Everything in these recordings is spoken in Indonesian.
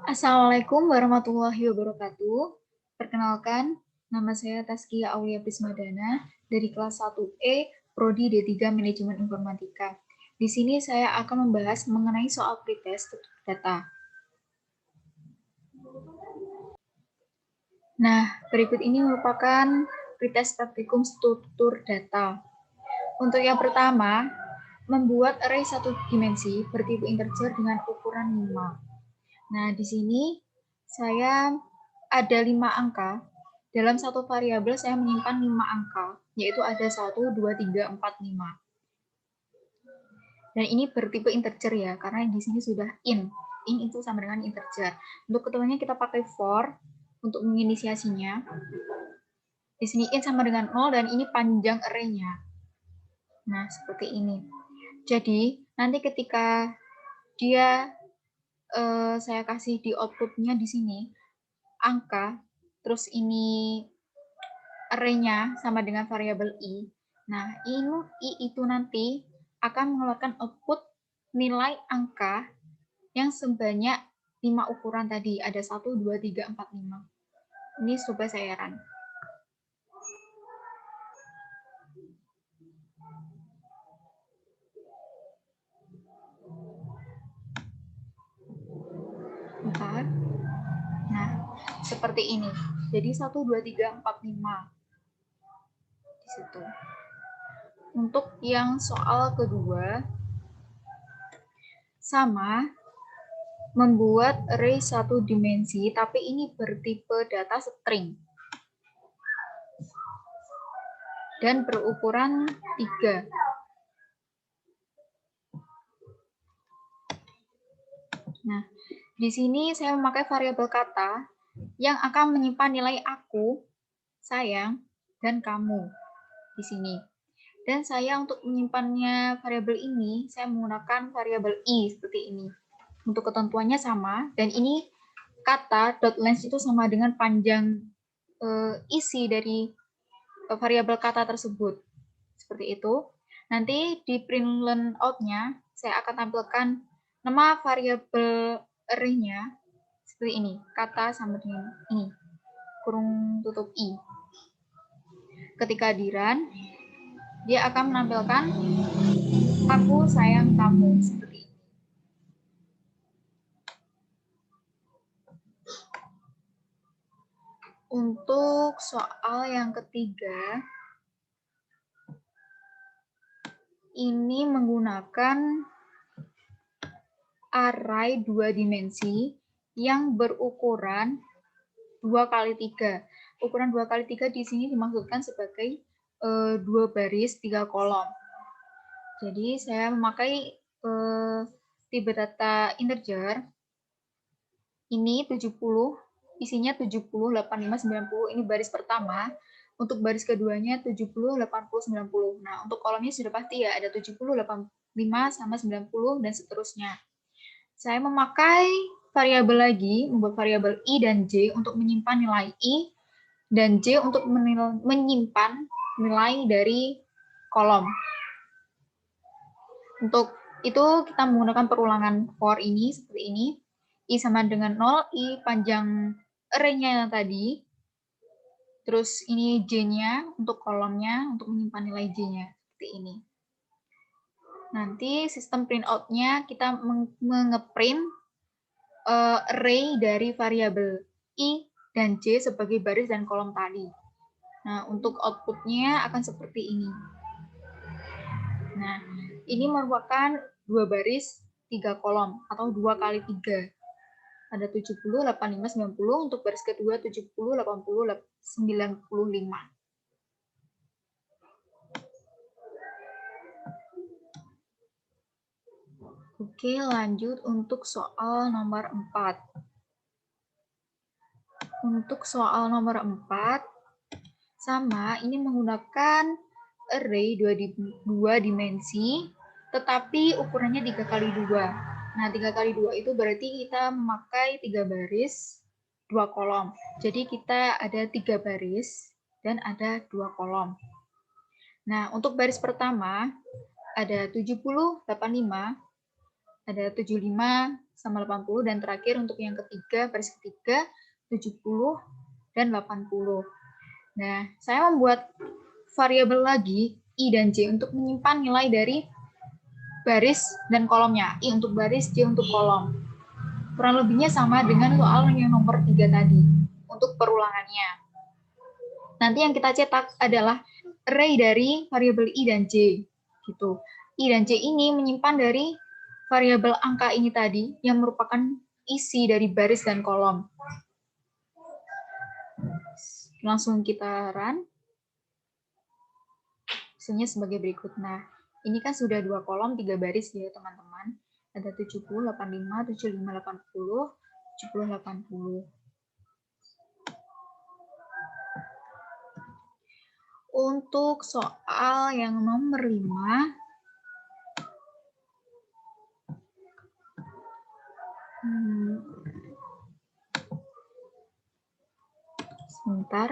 Assalamualaikum warahmatullahi wabarakatuh. Perkenalkan, nama saya Taskia Aulia Prismadana dari kelas 1E, Prodi D3 Manajemen Informatika. Di sini saya akan membahas mengenai soal pretest struktur data. Nah, berikut ini merupakan pretest praktikum struktur data. Untuk yang pertama, membuat array satu dimensi bertipe integer dengan ukuran 5. Nah, di sini saya ada 5 angka. Dalam satu variabel saya menyimpan 5 angka, yaitu ada 1, 2, 3, 4, 5. Dan ini bertipe integer ya, karena di sini sudah in. In itu sama dengan integer. Untuk ketemuannya kita pakai for untuk menginisiasinya. Di sini in sama dengan 0 dan ini panjang array-nya. Nah, seperti ini. Jadi, nanti ketika dia saya kasih di output-nya di sini angka, terus ini array-nya sama dengan variabel i. Nah, i itu nanti akan mengeluarkan output nilai angka yang sebanyak 5 ukuran tadi. Ada 1, 2, 3, 4, 5. Ini coba saya run. Bentar. Nah, seperti ini. Jadi 1, 2, 3, 4, 5. Di situ. Untuk yang soal kedua, sama, membuat array satu dimensi, tapi ini bertipe data string. Dan berukuran 3. Nah, di sini saya memakai variabel kata yang akan menyimpan nilai aku, sayang, dan kamu di sini. Dan saya untuk menyimpannya variabel ini, saya menggunakan variabel i seperti ini. Untuk ketentuannya sama, dan ini kata .length itu sama dengan panjang isi dari variabel kata tersebut. Seperti itu. Nanti di println out-nya, saya akan tampilkan nama variabel array-nya seperti ini. Kata sama dengan ini. Kurung tutup i. Ketika di run, dia akan menampilkan aku sayang kamu seperti ini. Untuk soal yang ketiga, ini menggunakan array 2 dimensi yang berukuran 2x3. Ukuran 2x3 di sini dimaksudkan sebagai 2 baris 3 kolom. Jadi saya memakai tipe data integer. Ini 70, isinya 70, 85, 90. Ini baris pertama. Untuk baris keduanya 70, 80, 90. Nah, untuk kolomnya sudah pasti ya, ada 70, 85, sama 90, dan seterusnya. Saya memakai variabel lagi, membuat variabel i dan j untuk menyimpan nilai i, dan j untuk menyimpan nilai dari kolom. Untuk itu kita menggunakan perulangan for ini, seperti ini. I sama dengan 0, i panjang array-nya yang tadi. Terus ini j-nya untuk kolomnya, untuk menyimpan nilai j-nya, seperti ini. Nanti sistem printout-nya kita mengeprint array dari variabel i dan j sebagai baris dan kolom tadi. Nah, untuk output-nya akan seperti ini. Nah, ini merupakan 2 baris 3 kolom atau 2x3. Ada 70, 85, 90. Untuk baris kedua 70, 80, 95. Oke, lanjut untuk soal nomor 4. Untuk soal nomor 4, sama, ini menggunakan array 2 dimensi, tetapi ukurannya 3x2. Nah, 3x2 itu berarti kita memakai 3 baris, 2 kolom. Jadi kita ada 3 baris dan ada 2 kolom. Nah, untuk baris pertama ada 70, 85, ada 75, sama 80, dan terakhir untuk yang ketiga, baris ketiga, 70 dan 80. Nah, saya membuat variabel lagi I dan J untuk menyimpan nilai dari baris dan kolomnya. I untuk baris, J untuk kolom. Kurang lebihnya sama dengan soal yang nomor 3 tadi untuk perulangannya. Nanti yang kita cetak adalah array dari variabel I dan J. Gitu. I dan J ini menyimpan dari variabel angka ini tadi yang merupakan isi dari baris dan kolom. Langsung kita run. Hasilnya sebagai berikut. Nah, ini kan sudah 2 kolom, 3 baris ya teman-teman. Ada 70, 85, 75, 80, 70, 80. Untuk soal yang nomor 5, sebentar.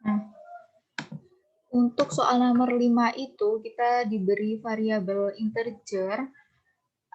Nah, untuk soal nomor 5 itu kita diberi variabel integer,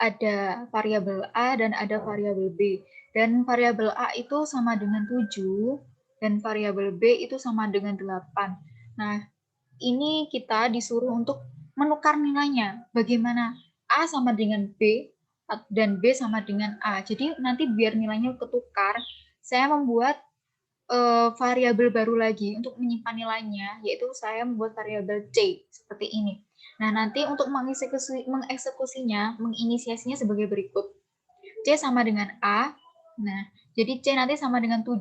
ada variabel A dan ada variabel B. Dan variabel A itu sama dengan 7 dan variabel B itu sama dengan 8. Nah, ini kita disuruh untuk menukar nilainya. Bagaimana? A sama dengan B dan B sama dengan A. Jadi nanti biar nilainya ketukar, saya membuat variabel baru lagi untuk menyimpan nilainya, yaitu saya membuat variabel C seperti ini. Nah, nanti untuk mengeksekusinya, menginisiasinya sebagai berikut. C sama dengan A. Nah, jadi C nanti sama dengan 7,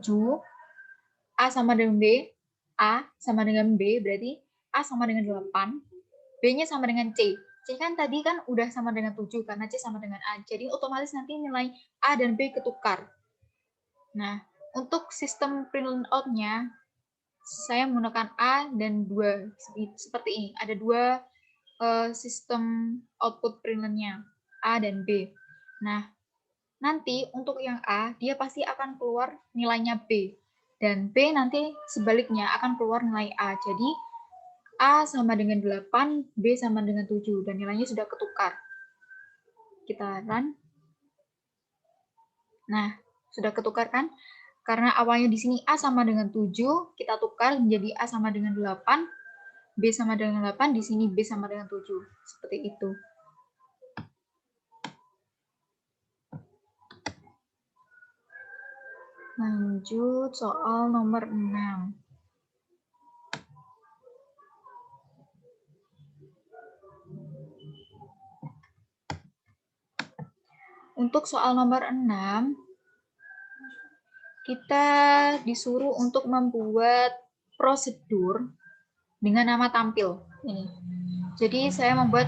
A sama dengan B, A sama dengan B, berarti A sama dengan 8, B-nya sama dengan C. C kan tadi kan udah sama dengan 7 karena C sama dengan A. Jadi otomatis nanti nilai A dan B ketukar. Nah, untuk sistem print out-nya, saya menggunakan A dan 2. Seperti ini. Ada 2 sistem output printernya, A dan B. Nah, nanti untuk yang A, dia pasti akan keluar nilainya B. Dan B nanti sebaliknya akan keluar nilai A. Jadi, A sama dengan 8, B sama dengan 7. Dan nilainya sudah ketukar. Kita run. Nah, sudah ketukar kan? Karena awalnya di sini A sama dengan 7, kita tukar menjadi A sama dengan 8, B sama dengan 8, di sini B sama dengan 7. Seperti itu. Lanjut soal nomor 6. Untuk soal nomor 6, kita disuruh untuk membuat prosedur dengan nama tampil. Ini. Jadi saya membuat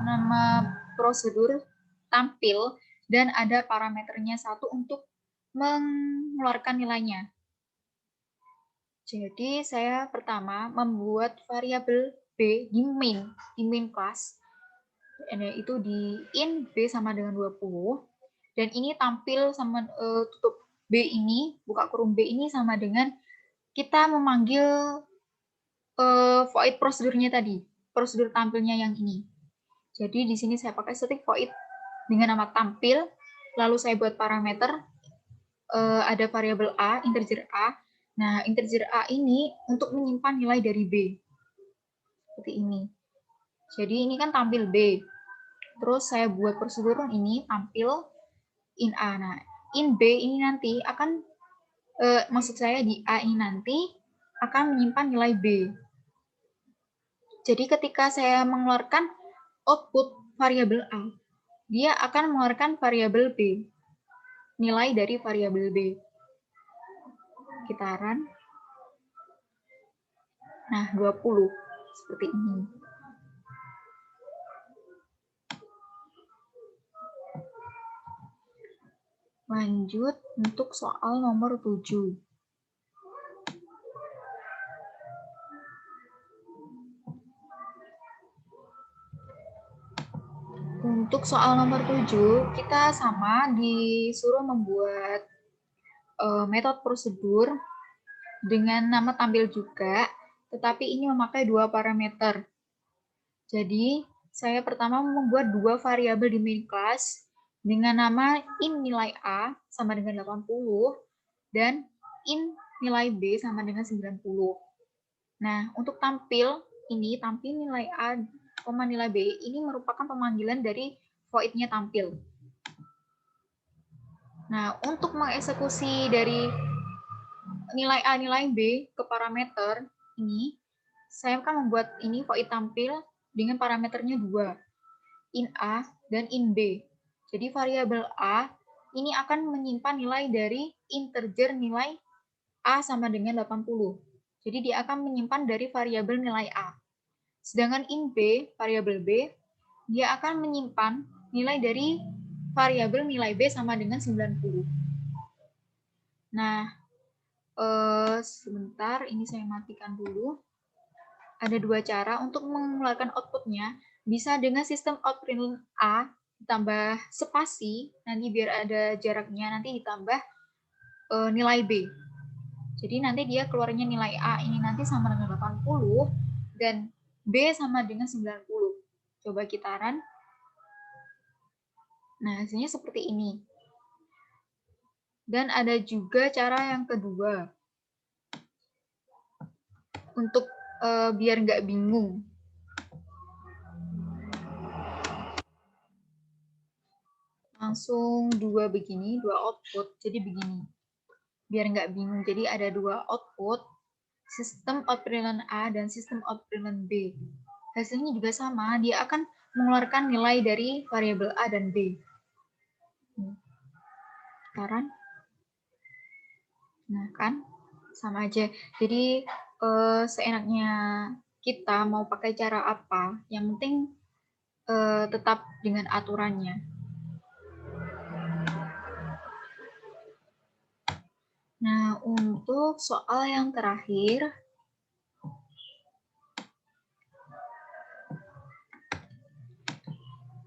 nama prosedur tampil dan ada parameternya 1 untuk mengeluarkan nilainya. Jadi saya pertama membuat variabel B di main class. Itu di in B sama dengan 20. Dan ini tampil sama tutup B ini, buka kurung B ini sama dengan kita memanggil void prosedurnya tadi, prosedur tampilnya yang ini. Jadi di sini saya pakai static void dengan nama tampil, lalu saya buat parameter, ada variabel A, integer A. Nah, integer A ini untuk menyimpan nilai dari B. Seperti ini. Jadi ini kan tampil B. Terus saya buat prosedur ini tampil in A. Nah, in B ini nanti akan, maksud saya di A ini nanti akan menyimpan nilai B. Jadi ketika saya mengeluarkan output variabel A, dia akan mengeluarkan variabel B, nilai dari variabel B. Kita run. Nah, 20. Seperti ini. Lanjut untuk soal nomor 7. Untuk soal nomor 7, kita sama disuruh membuat metode prosedur dengan nama tampil juga, tetapi ini memakai dua parameter. Jadi, saya pertama membuat dua variabel di main class dengan nama in nilai A sama dengan 80 dan in nilai B sama dengan 90. Nah, untuk tampil nilai A, nilai B ini merupakan pemanggilan dari void-nya tampil. Nah, untuk mengeksekusi dari nilai A, nilai B ke parameter ini, saya akan membuat ini void tampil dengan parameternya dua, in A dan in B. Jadi variabel A ini akan menyimpan nilai dari integer nilai A sama dengan 80. Jadi dia akan menyimpan dari variabel nilai A. Sedangkan in B, variabel B, dia akan menyimpan nilai dari variabel nilai B sama dengan 90. Nah, sebentar, ini saya matikan dulu. Ada dua cara untuk mengeluarkan outputnya. Bisa dengan sistem outprint A ditambah spasi, nanti biar ada jaraknya, nanti ditambah nilai B. Jadi nanti dia keluarnya nilai A ini nanti sama dengan 80 dan B sama dengan 90. Coba kita run. Nah, hasilnya seperti ini. Dan ada juga cara yang kedua. Untuk biar nggak bingung. Langsung dua begini, dua output. Jadi begini. Biar nggak bingung. Jadi ada dua output. Sistem outprint A dan sistem outprint B. Hasilnya juga sama. Dia akan mengeluarkan nilai dari variabel A dan B. Sekarang. Nah, kan? Sama aja. Jadi, seenaknya kita mau pakai cara apa, yang penting tetap dengan aturannya. Nah, untuk soal yang terakhir,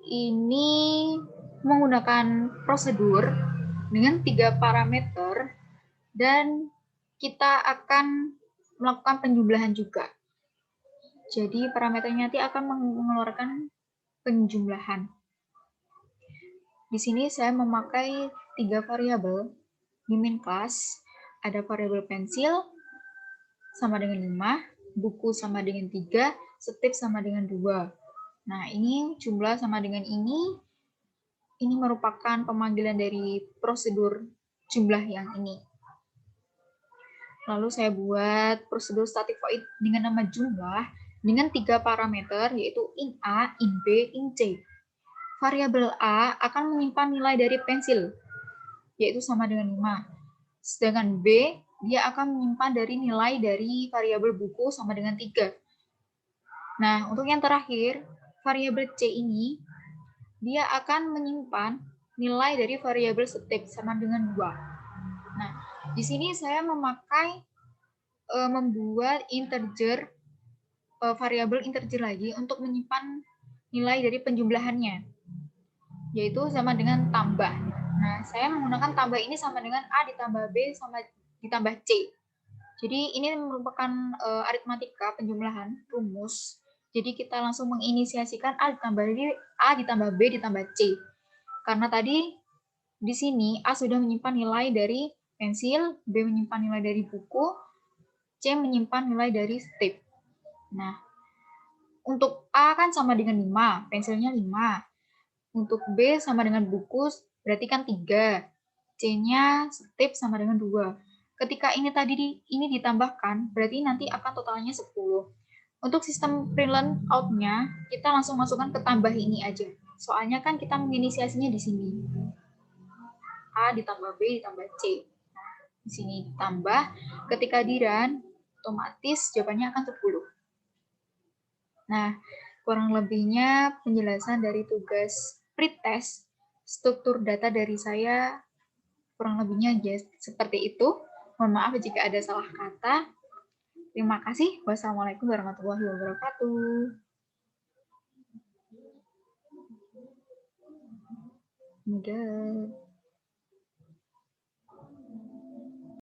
ini menggunakan prosedur dengan 3 parameter dan kita akan melakukan penjumlahan juga. Jadi parameternya nanti akan mengeluarkan penjumlahan. Di sini saya memakai 3 variabel di main class. Ada variabel pensil sama dengan 5, buku sama dengan 3, step sama dengan 2. Nah, ini jumlah sama dengan ini merupakan pemanggilan dari prosedur jumlah yang ini. Lalu saya buat prosedur static void dengan nama jumlah dengan 3 parameter, yaitu in A, in B, in C. Variabel A akan menyimpan nilai dari pensil, yaitu sama dengan 5. Sedangkan B, dia akan menyimpan dari nilai dari variabel buku sama dengan 3. Nah, untuk yang terakhir, variabel C ini, dia akan menyimpan nilai dari variabel step sama dengan 2. Nah, di sini saya memakai membuat integer, variabel integer lagi untuk menyimpan nilai dari penjumlahannya, yaitu sama dengan tambah. Nah, saya menggunakan tambah ini sama dengan A ditambah B sama ditambah C. Jadi ini merupakan aritmatika penjumlahan rumus. Jadi kita langsung menginisiasikan A ditambah B ditambah C. Karena tadi di sini A sudah menyimpan nilai dari pensil, B menyimpan nilai dari buku, C menyimpan nilai dari step. Nah, untuk A kan sama dengan 5, pensilnya 5. Untuk B sama dengan buku, berarti kan 3. C-nya step sama dengan 2. Ketika ini tadi ini ditambahkan, berarti nanti akan totalnya 10. Untuk sistem print out-nya, kita langsung masukkan ke tambah ini aja. Soalnya kan kita menginisiasinya di sini. A ditambah B ditambah C. Di sini ditambah, ketika di run, otomatis jawabannya akan 10. Nah, kurang lebihnya penjelasan dari tugas pretest struktur data dari saya kurang lebihnya seperti itu. Mohon maaf jika ada salah kata. Terima kasih. Wassalamualaikum warahmatullahi wabarakatuh. Mudah.